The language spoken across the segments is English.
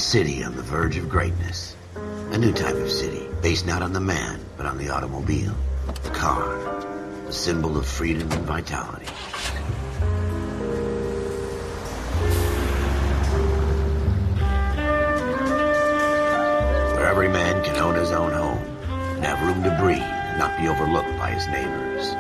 city on the verge of greatness. A new type of city, based not on the man, but on the automobile. The car, the symbol of freedom and vitality. Where every man can own his own home, and have room to breathe, and not be overlooked by his neighbors.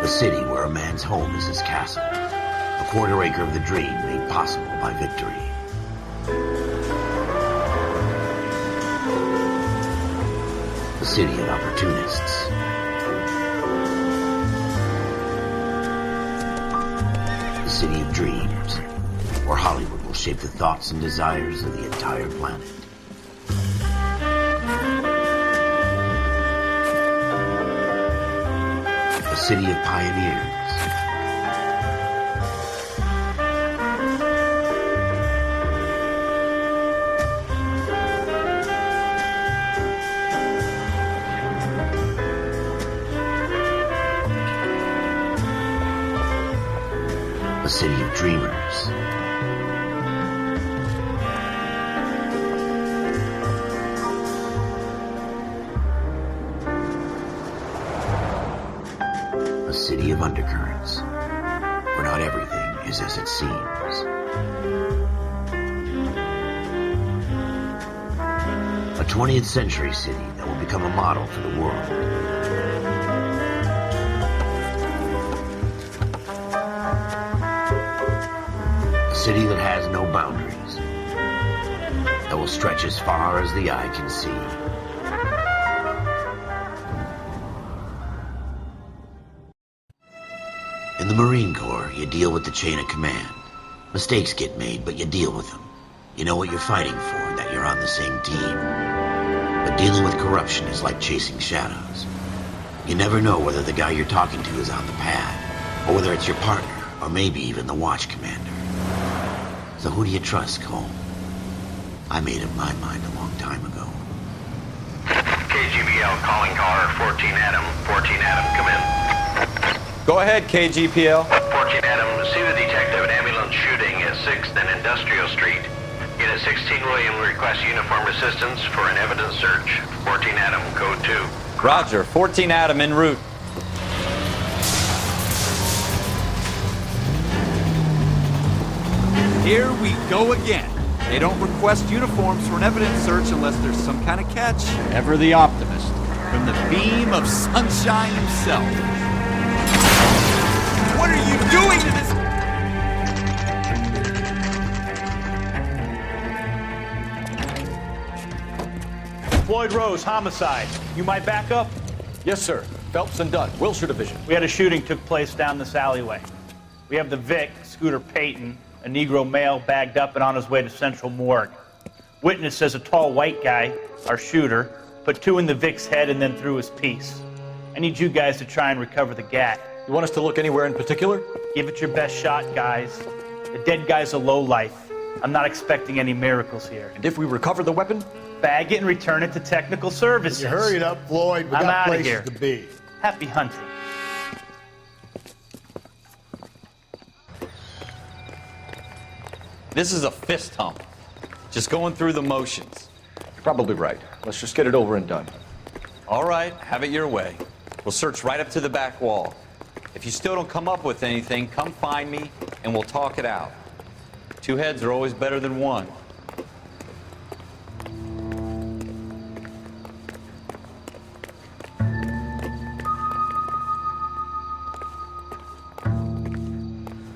The city where a man's home is his castle. A quarter acre of the dream made possible by victory. The city of opportunists. The city of dreams, where Hollywood will shape the thoughts and desires of the entire planet. The city of pioneers. A city of dreamers. A city of undercurrents, where not everything is as it seems. A 20th century city that will become a model for the world. A city that has no boundaries, that will stretch as far as the eye can see. In the Marine Corps, you deal with the chain of command. Mistakes get made, but you deal with them. You know what you're fighting for, that you're on the same team. But dealing with corruption is like chasing shadows. You never know whether the guy you're talking to is on the pad, or whether it's your partner, or maybe even the watch commander. So who do you trust, Cole? I made up my mind a long time ago. KGBL calling caller 14 Adam. 14 Adam, come in. Go ahead, KGPL. 14 Adam, see the detective at ambulance shooting at 6th and Industrial Street. Unit 16 William requests uniform assistance for an evidence search. 14 Adam, code 2. Roger, 14 Adam en route. Here we go again. They don't request uniforms for an evidence search unless there's some kind of catch. Ever the optimist. From the beam of sunshine himself. What are you doing to this? Floyd Rose, homicide. You might back up? Yes, sir. Phelps and Dunn, Wilshire Division. We had a shooting took place down this alleyway. We have the Vic, Scooter Payton, a Negro male bagged up and on his way to Central Morgue. Witness says a tall white guy, our shooter, put 2 in the Vic's head and then threw his piece. I need you guys to try and recover the gat. You want us to look anywhere in particular? Give it your best shot, guys. The dead guy's a lowlife. I'm not expecting any miracles here. And if we recover the weapon? Bag it and return it to technical services. You hurry it up, Floyd. We I'm got outta places here. to be. Happy hunting. This is a fist hump. Just going through the motions. You're probably right. Let's just get it over and done. All right, have it your way. We'll search right up to the back wall. If you still don't come up with anything, come find me and we'll talk it out. 2 heads are always better than 1.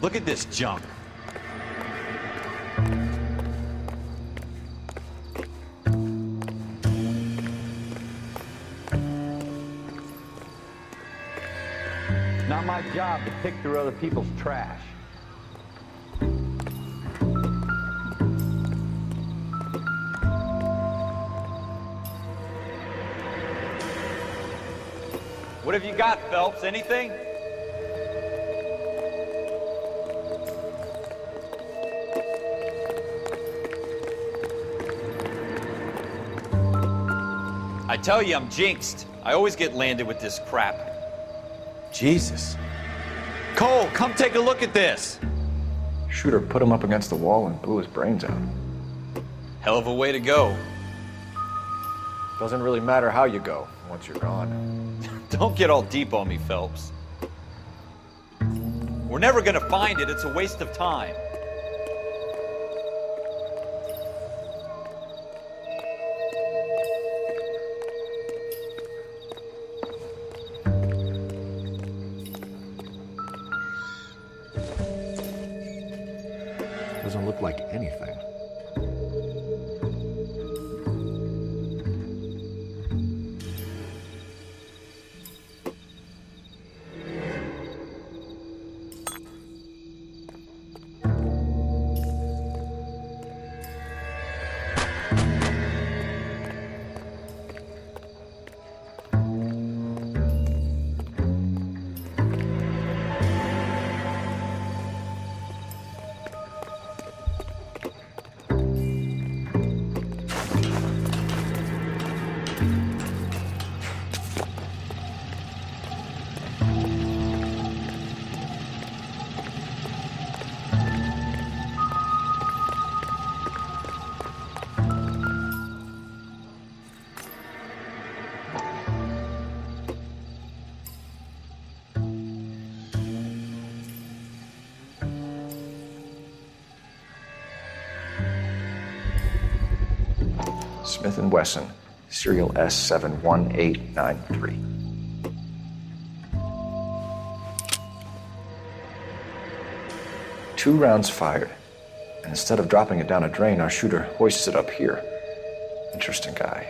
Look at this junk. Not my job to pick through other people's trash. What have you got, Phelps? Anything? I tell you, I'm jinxed. I always get landed with this crap. Jesus. Cole, come take a look at this. Shooter put him up against the wall and blew his brains out. Hell of a way to go. Doesn't really matter how you go once you're gone. Don't get all deep on me, Phelps. We're never gonna find it. It's a waste of time. Doesn't look like anything. Smith & Wesson, serial S71893. Two rounds fired, and instead of dropping it down a drain, our shooter hoists it up here. Interesting guy.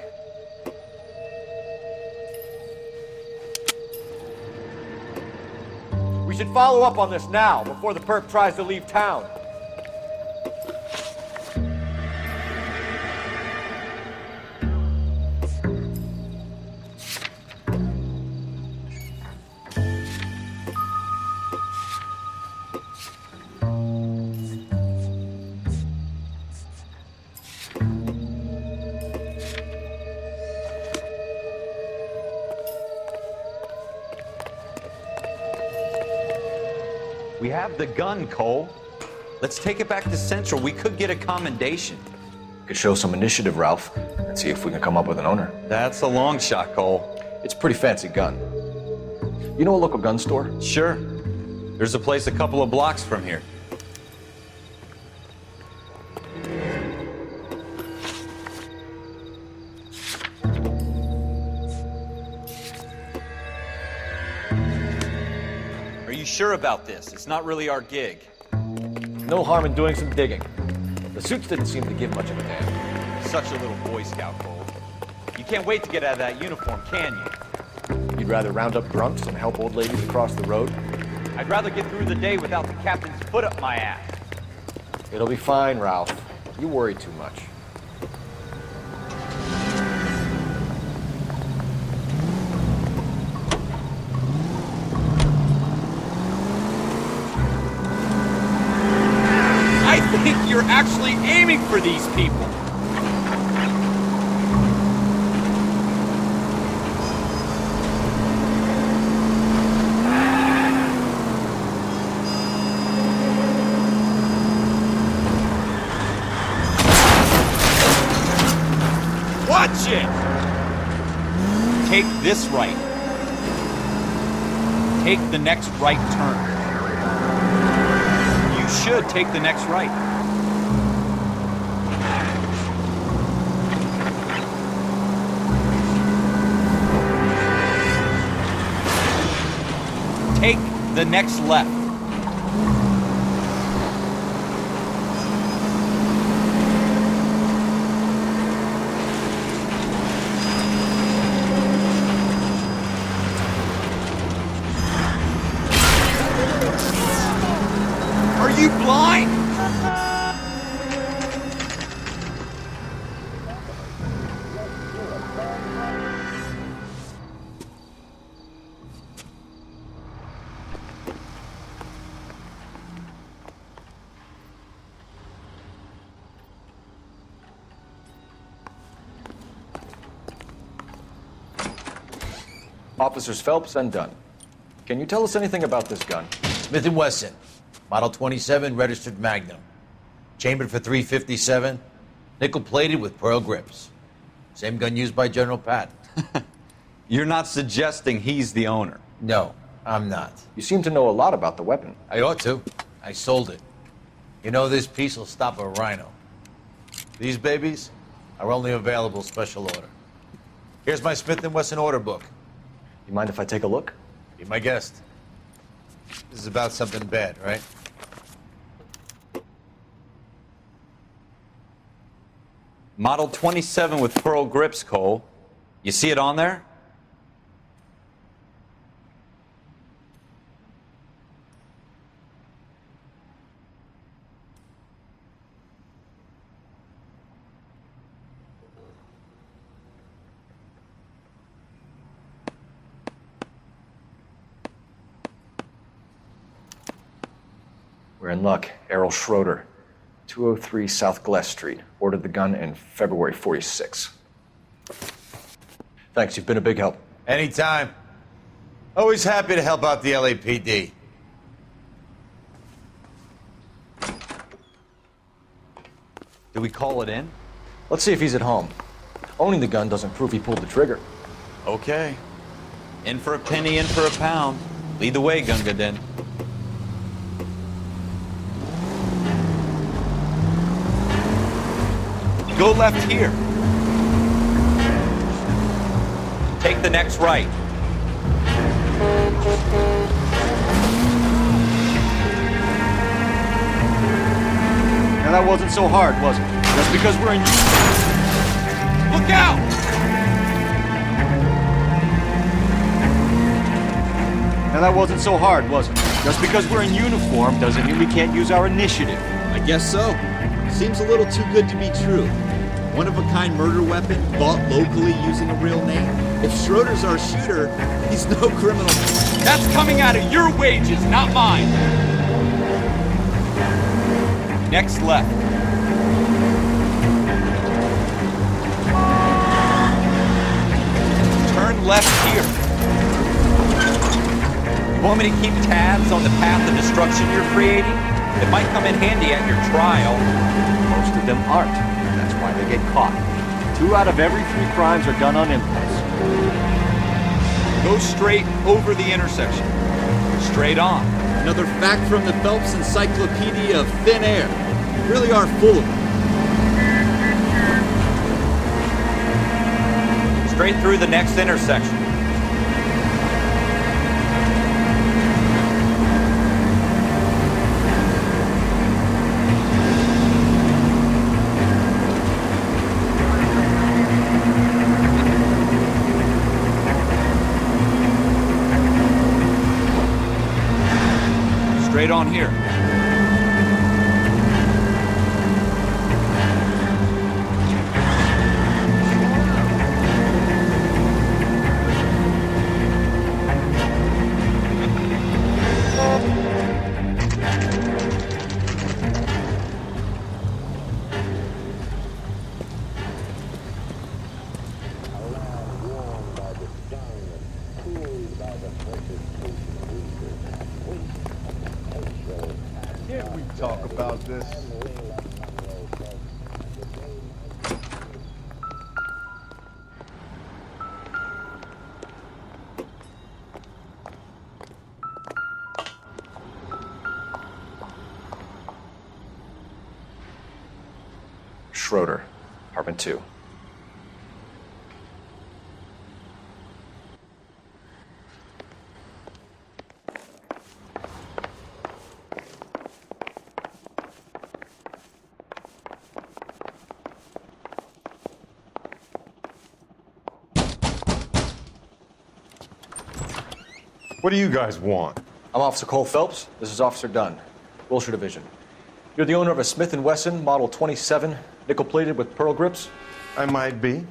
We should follow up on this now, before the perp tries to leave town. We have the gun, Cole. Let's take it back to Central. We could get a commendation. Could show some initiative, Ralph, and see if we can come up with an owner. That's a long shot, Cole. It's a pretty fancy gun. You know a local gun store? Sure. There's a place a couple of blocks from here. Are you sure about this? It's not really our gig. No harm in doing some digging. The suits didn't seem to give much of a damn. Such a little Boy Scout, Cole. You can't wait to get out of that uniform, can you? You'd rather round up drunks and help old ladies across the road? I'd rather get through the day without the captain's foot up my ass. It'll be fine, Ralph. You worry too much. I think you're actually aiming for these people. Watch it! Take this right. Take the next right turn. You should take the next right. Take the next left. Are you blind? Officers Phelps and Dunn. Can you tell us anything about this gun? Smith & Wesson. Model 27, registered Magnum. Chambered for .357, nickel-plated with pearl grips. Same gun used by General Patton. You're not suggesting he's the owner? No, I'm not. You seem to know a lot about the weapon. I ought to. I sold it. You know, this piece will stop a rhino. These babies are only available special order. Here's my Smith & Wesson order book. You mind if I take a look? Be my guest. This is about something bad, right? Model 27 with pearl grips, Cole. You see it on there? We're in luck. Errol Schroeder, 203 South Glass Street. Ordered the gun in February '46. Thanks, you've been a big help. Anytime. Always happy to help out the LAPD. Do we call it in? Let's see if he's at home. Owning the gun doesn't prove he pulled the trigger. Okay. In for a penny, in for a pound. Lead the way, Gunga Din. Go left here. Take the next right. Now that wasn't so hard, was it? Just because we're in... Look out! Now that wasn't so hard, was it? Just because we're in uniform doesn't mean we can't use our initiative. I guess so. Seems a little too good to be true. One-of-a-kind murder weapon, bought locally using a real name. If Schroeder's our shooter, he's no criminal. That's coming out of your wages, not mine. Next left. Turn left here. You want me to keep tabs on the path of destruction you're creating? It might come in handy at your trial. Most of them aren't. That's why they get caught. 2 out of every 3 crimes are done on impulse. Go straight over the intersection. Straight on. Another fact from the Phelps Encyclopedia of Thin Air. You really are full of it. Straight through the next intersection. Straight on here. Can't we talk about this? Schroeder, apartment 2. What do you guys want? I'm Officer Cole Phelps. This is Officer Dunn, Wilshire Division. You're the owner of a Smith & Wesson Model 27, nickel-plated with pearl grips? I might be.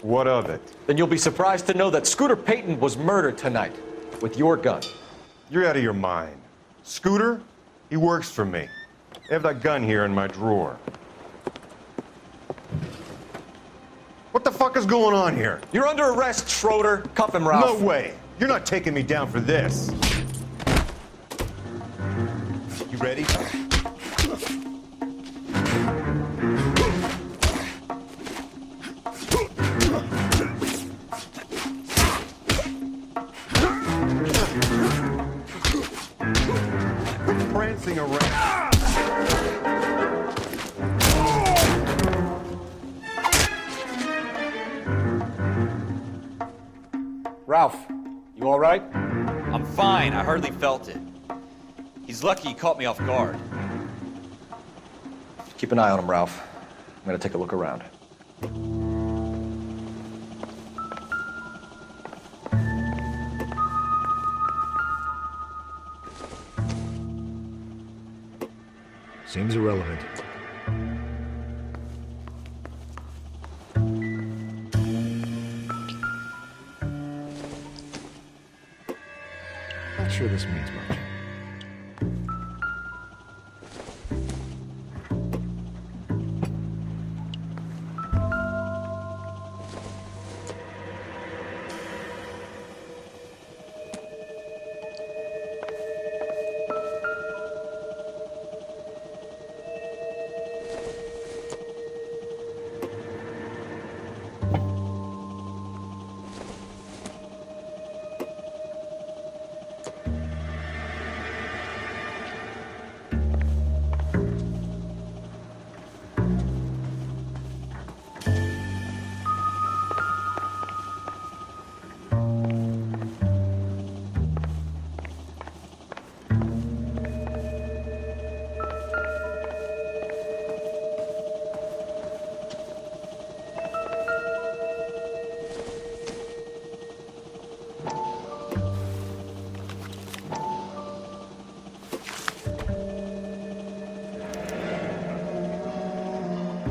What of it? Then you'll be surprised to know that Scooter Payton was murdered tonight with your gun. You're out of your mind. Scooter? He works for me. I have that gun here in my drawer. What the fuck is going on here? You're under arrest, Schroeder. Cuff him, Ralph. No way. You're not taking me down for this. You ready? Prancing around. Ralph, you all right? I'm fine. I hardly felt it. He's lucky he caught me off guard. Keep an eye on him, Ralph. I'm gonna take a look around. Seems irrelevant. Not sure this means much.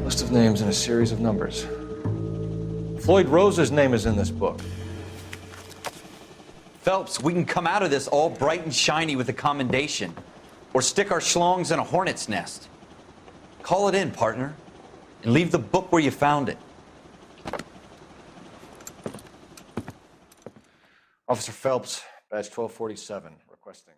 List of names and a series of numbers. Floyd Rose's name is in this book. Phelps, we can come out of this all bright and shiny with a commendation. Or stick our schlongs in a hornet's nest. Call it in, partner. And leave the book where you found it. Officer Phelps, badge 1247, requesting.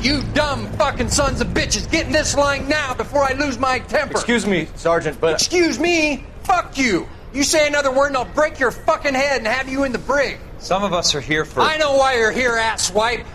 You dumb fucking sons of bitches, get in this line now before I lose my temper. Excuse me, Sergeant, but... Excuse me? Fuck you. You say another word and I'll break your fucking head and have you in the brig. Some of us are here for... I know why you're here, asswipe.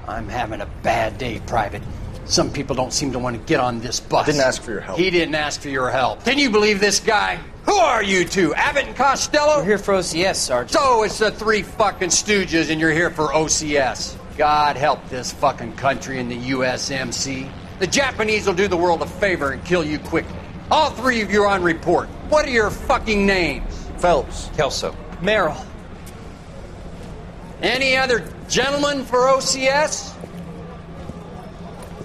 I'm having a bad day, Private. Some people don't seem to want to get on this bus. I didn't ask for your help. He didn't ask for your help. Can you believe this guy? Who are you two? Abbott and Costello? We're here for OCS, Sergeant. So it's the three fucking stooges and you're here for OCS. God help this fucking country and the USMC. The Japanese will do the world a favor and kill you quickly. All three of you are on report. What are your fucking names? Phelps. Kelso. Merrill. Any other gentlemen for OCS?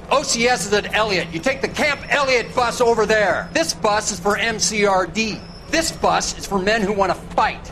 OCS is at Elliott. You take the Camp Elliott bus over there. This bus is for MCRD. This bus is for men who want to fight.